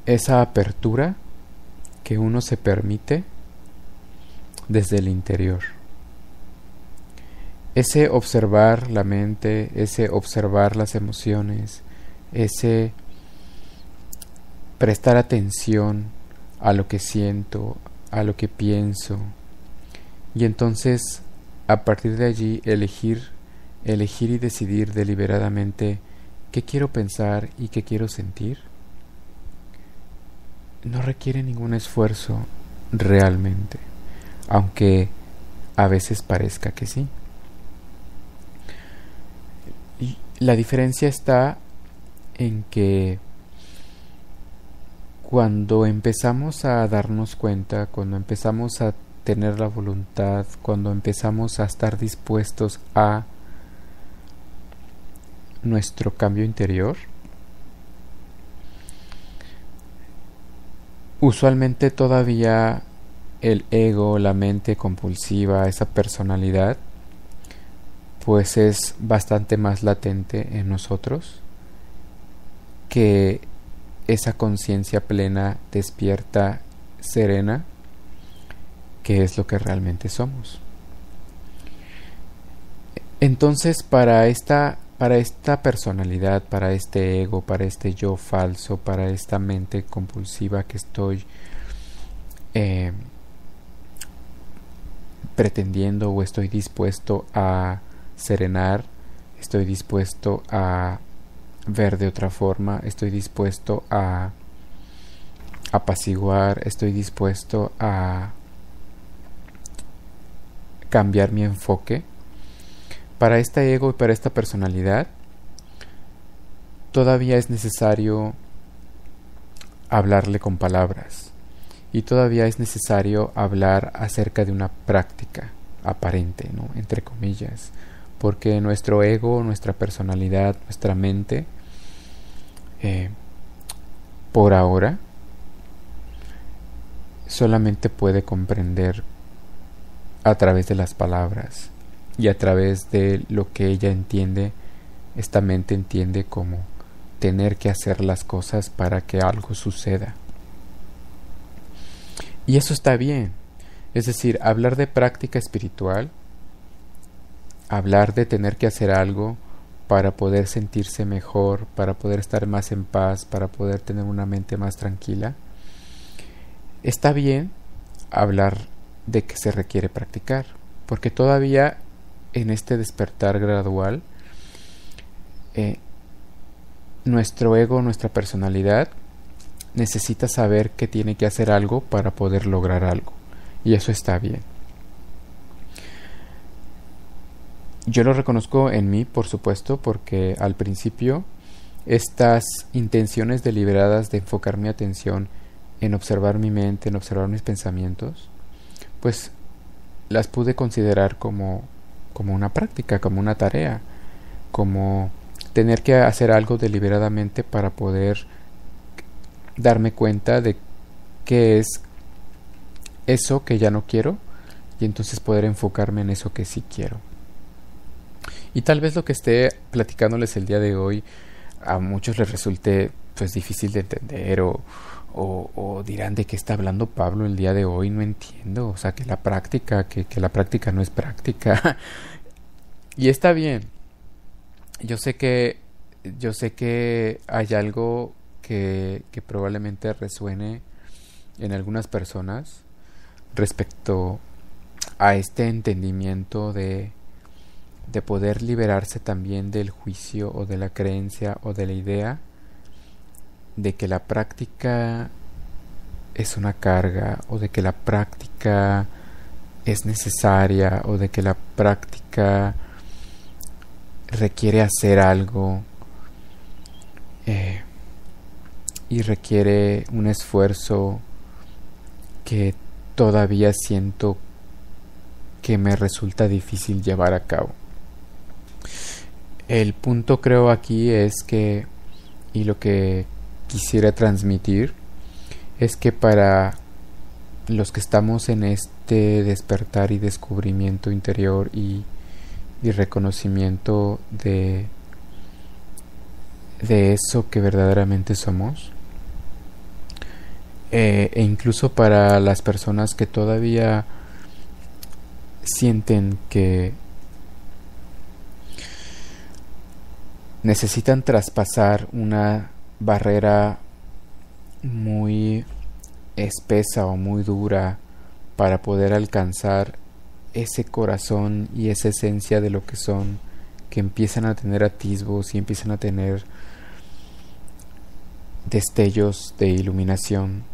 esa apertura que uno se permite desde el interior. Ese observar la mente, ese observar las emociones, ese prestar atención a lo que siento, a lo que pienso, y entonces a partir de allí elegir y decidir deliberadamente qué quiero pensar y qué quiero sentir, no requiere ningún esfuerzo realmente, aunque a veces parezca que sí. Y la diferencia está en que cuando empezamos a darnos cuenta, cuando empezamos a tener la voluntad, cuando empezamos a estar dispuestos a nuestro cambio interior, usualmente todavía el ego, la mente compulsiva, esa personalidad, pues es bastante más latente en nosotros que esa conciencia plena, despierta, serena, que es lo que realmente somos. Entonces, para esta personalidad, para este ego, para este yo falso, para esta mente compulsiva que estoy pretendiendo o estoy dispuesto a serenar, estoy dispuesto a ver de otra forma, estoy dispuesto a apaciguar, estoy dispuesto a cambiar mi enfoque. Para este ego y para esta personalidad todavía es necesario hablarle con palabras y todavía es necesario hablar acerca de una práctica aparente, ¿no? Entre comillas, porque nuestro ego, nuestra personalidad, nuestra mente, por ahora, solamente puede comprender a través de las palabras y a través de lo que ella entiende, esta mente entiende como tener que hacer las cosas para que algo suceda. Y eso está bien. Es decir, hablar de práctica espiritual, hablar de tener que hacer algo para poder sentirse mejor, para poder estar más en paz, para poder tener una mente más tranquila. Está bien hablar de que se requiere practicar, porque todavía en este despertar gradual, nuestro ego, nuestra personalidad, necesita saber que tiene que hacer algo para poder lograr algo, y eso está bien. Yo lo reconozco en mí, por supuesto, porque al principio estas intenciones deliberadas de enfocar mi atención en observar mi mente, en observar mis pensamientos, pues las pude considerar como una práctica, como una tarea, como tener que hacer algo deliberadamente para poder darme cuenta de qué es eso que ya no quiero y entonces poder enfocarme en eso que sí quiero. Y tal vez lo que esté platicándoles el día de hoy a muchos les resulte pues difícil de entender o dirán de qué está hablando Pablo el día de hoy, no entiendo, o sea que la práctica no es práctica. Y está bien. Yo sé que hay algo que probablemente resuene en algunas personas respecto a este entendimiento de poder liberarse también del juicio o de la creencia o de la idea de que la práctica es una carga o de que la práctica es necesaria o de que la práctica requiere hacer algo y requiere un esfuerzo que todavía siento que me resulta difícil llevar a cabo. El punto creo aquí es que, y lo que quisiera transmitir, es que para los que estamos en este despertar y descubrimiento interior y reconocimiento de eso que verdaderamente somos, e incluso para las personas que todavía sienten que necesitan traspasar una barrera muy espesa o muy dura para poder alcanzar ese corazón y esa esencia de lo que son, que empiezan a tener atisbos y empiezan a tener destellos de iluminación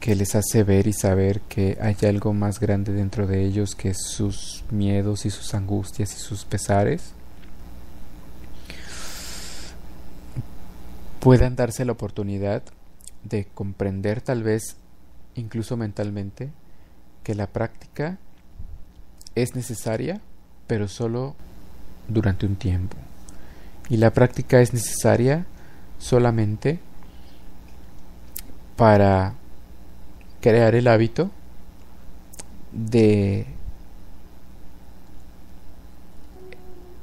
que les hace ver y saber que hay algo más grande dentro de ellos que sus miedos y sus angustias y sus pesares, puedan darse la oportunidad de comprender, tal vez incluso mentalmente, que la práctica es necesaria, pero solo durante un tiempo. Y la práctica es necesaria solamente para crear el hábito de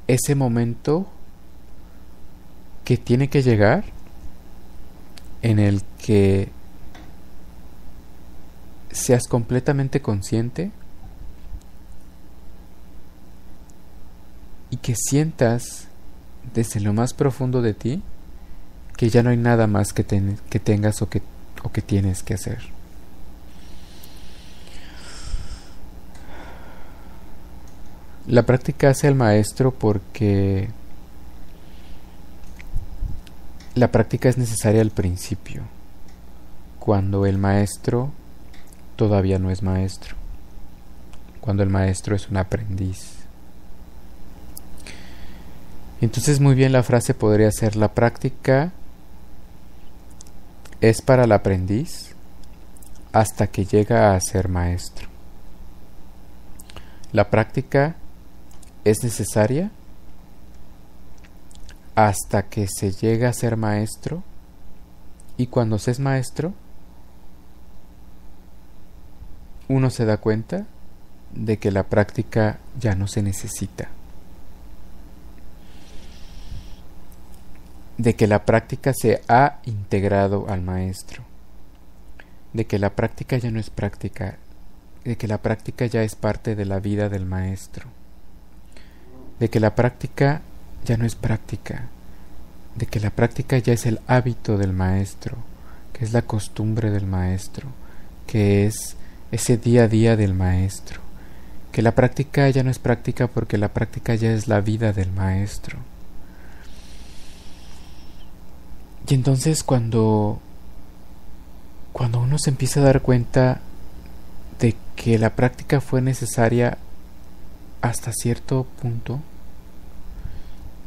ese momento que tiene que llegar, en el que seas completamente consciente y que sientas desde lo más profundo de ti que ya no hay nada más que tengas o que tienes que hacer. La práctica hace al maestro porque la práctica es necesaria al principio, cuando el maestro todavía no es maestro, cuando el maestro es un aprendiz. Entonces, muy bien, la frase podría ser: la práctica es para el aprendiz hasta que llega a ser maestro. La práctica es necesaria hasta que se llega a ser maestro, y cuando se es maestro, uno se da cuenta de que la práctica ya no se necesita, de que la práctica se ha integrado al maestro, de que la práctica ya no es práctica, de que la práctica ya es parte de la vida del maestro, de que la práctica ya no es práctica, de que la práctica ya es el hábito del maestro, que es la costumbre del maestro, que es ese día a día del maestro, que la práctica ya no es práctica porque la práctica ya es la vida del maestro. Y entonces cuando uno se empieza a dar cuenta de que la práctica fue necesaria hasta cierto punto,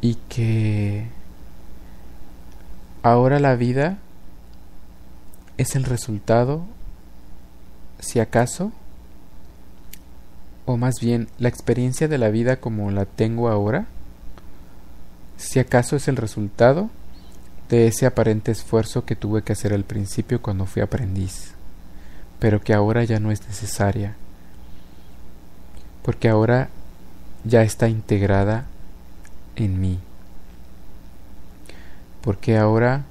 y que ahora la vida es el resultado, si acaso, o más bien la experiencia de la vida como la tengo ahora, si acaso es el resultado de ese aparente esfuerzo que tuve que hacer al principio cuando fui aprendiz, pero que ahora ya no es necesaria, porque ahora ya está integrada en mí, porque ahora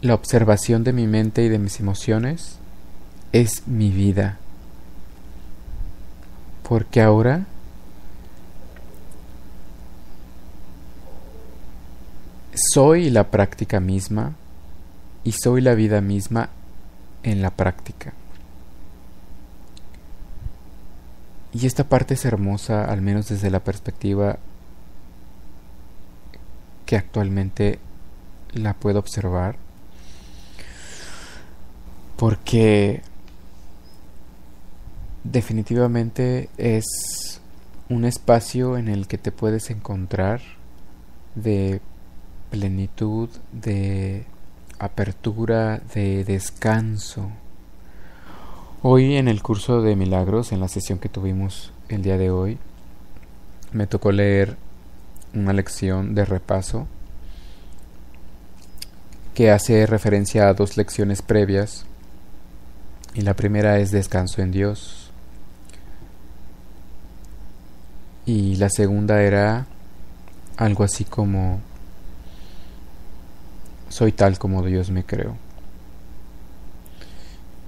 la observación de mi mente y de mis emociones es mi vida, porque ahora soy la práctica misma y soy la vida misma en la práctica. Y esta parte es hermosa, al menos desde la perspectiva que actualmente la puedo observar, porque definitivamente es un espacio en el que te puedes encontrar de plenitud, de apertura, de descanso. Hoy en el curso de milagros, en la sesión que tuvimos el día de hoy, me tocó leer una lección de repaso que hace referencia a 2 lecciones previas, y la primera es descanso en Dios, y la segunda era algo así como soy tal como Dios me creó.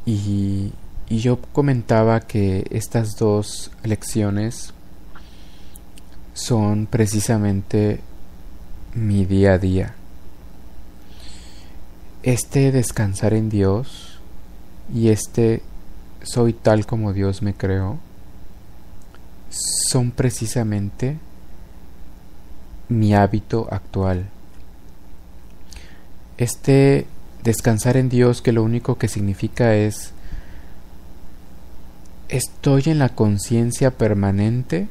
Y yo comentaba que estas dos lecciones son precisamente mi día a día. Este descansar en Dios y este soy tal como Dios me creó son precisamente mi hábito actual. Este descansar en Dios, que lo único que significa es estoy en la conciencia permanente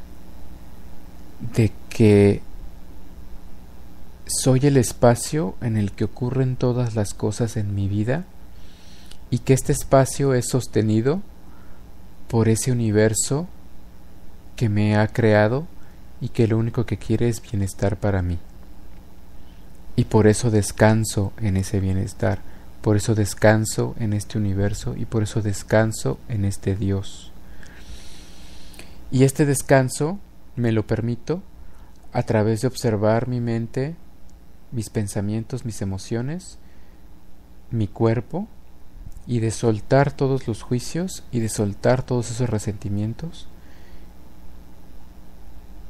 de que soy el espacio en el que ocurren todas las cosas en mi vida y que este espacio es sostenido por ese universo que me ha creado y que lo único que quiere es bienestar para mí. Y por eso descanso en ese bienestar, por eso descanso en este universo y por eso descanso en este Dios. Y este descanso me lo permito a través de observar mi mente, mis pensamientos, mis emociones, mi cuerpo, y de soltar todos los juicios y de soltar todos esos resentimientos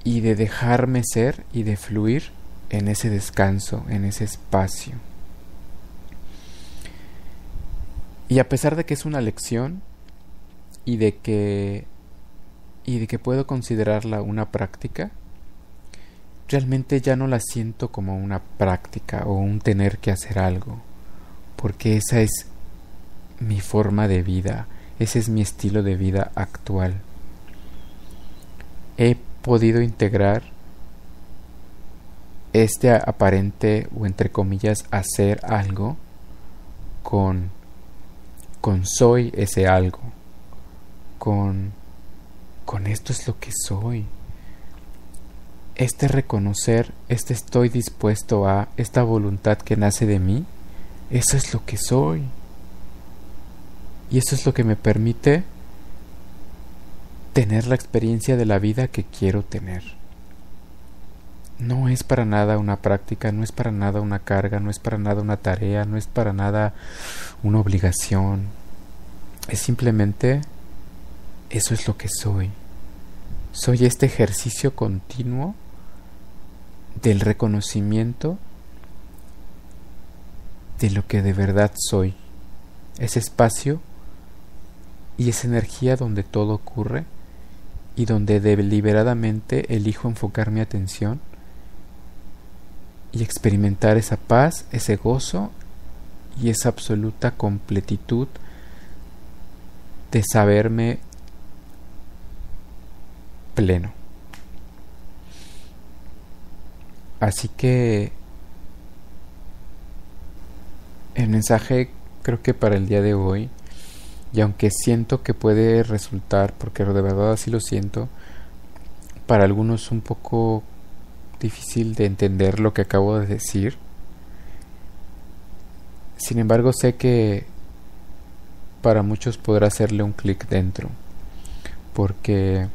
y de dejarme ser y de fluir en ese descanso, en ese espacio. Y a pesar de que es una lección y de que puedo considerarla una práctica, realmente ya no la siento como una práctica o un tener que hacer algo, porque esa es mi forma de vida, ese es mi estilo de vida actual. He podido integrar este aparente o entre comillas hacer algo con soy ese algo, con esto es lo que soy. Este reconocer, este estoy dispuesto a, esta voluntad que nace de mí, eso es lo que soy. Y eso es lo que me permite tener la experiencia de la vida que quiero tener. No es para nada una práctica, no es para nada una carga, no es para nada una tarea, no es para nada una obligación. Es simplemente eso es lo que soy. Soy este ejercicio continuo del reconocimiento de lo que de verdad soy. Ese espacio y esa energía donde todo ocurre y donde deliberadamente elijo enfocar mi atención y experimentar esa paz, ese gozo y esa absoluta completitud de saberme pleno. Así que el mensaje creo que para el día de hoy, y aunque siento que puede resultar, porque de verdad así lo siento, para algunos un poco difícil de entender lo que acabo de decir, sin embargo sé que para muchos podrá hacerle un clic dentro, porque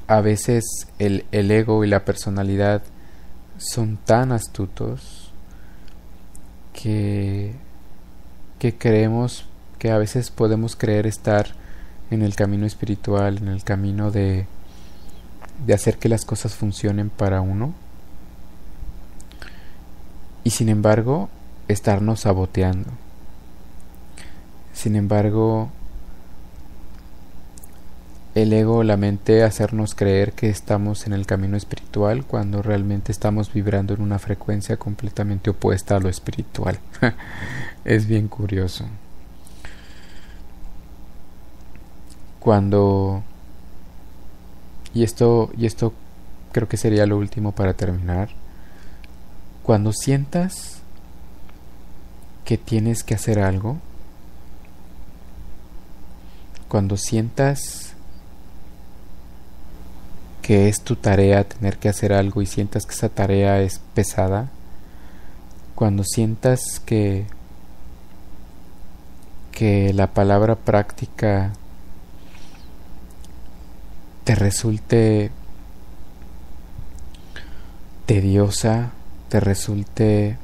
a veces el ego y la personalidad son tan astutos que creemos que a veces podemos creer estar en el camino espiritual, en el camino de hacer que las cosas funcionen para uno, y sin embargo estarnos saboteando. Sin embargo, el ego, la mente, hacernos creer que estamos en el camino espiritual cuando realmente estamos vibrando en una frecuencia completamente opuesta a lo espiritual. Es bien curioso. Y esto creo que sería lo último para terminar. Cuando sientas que tienes que hacer algo, cuando sientas que es tu tarea tener que hacer algo y sientas que esa tarea es pesada, cuando sientas que la palabra práctica te resulte tediosa, te resulte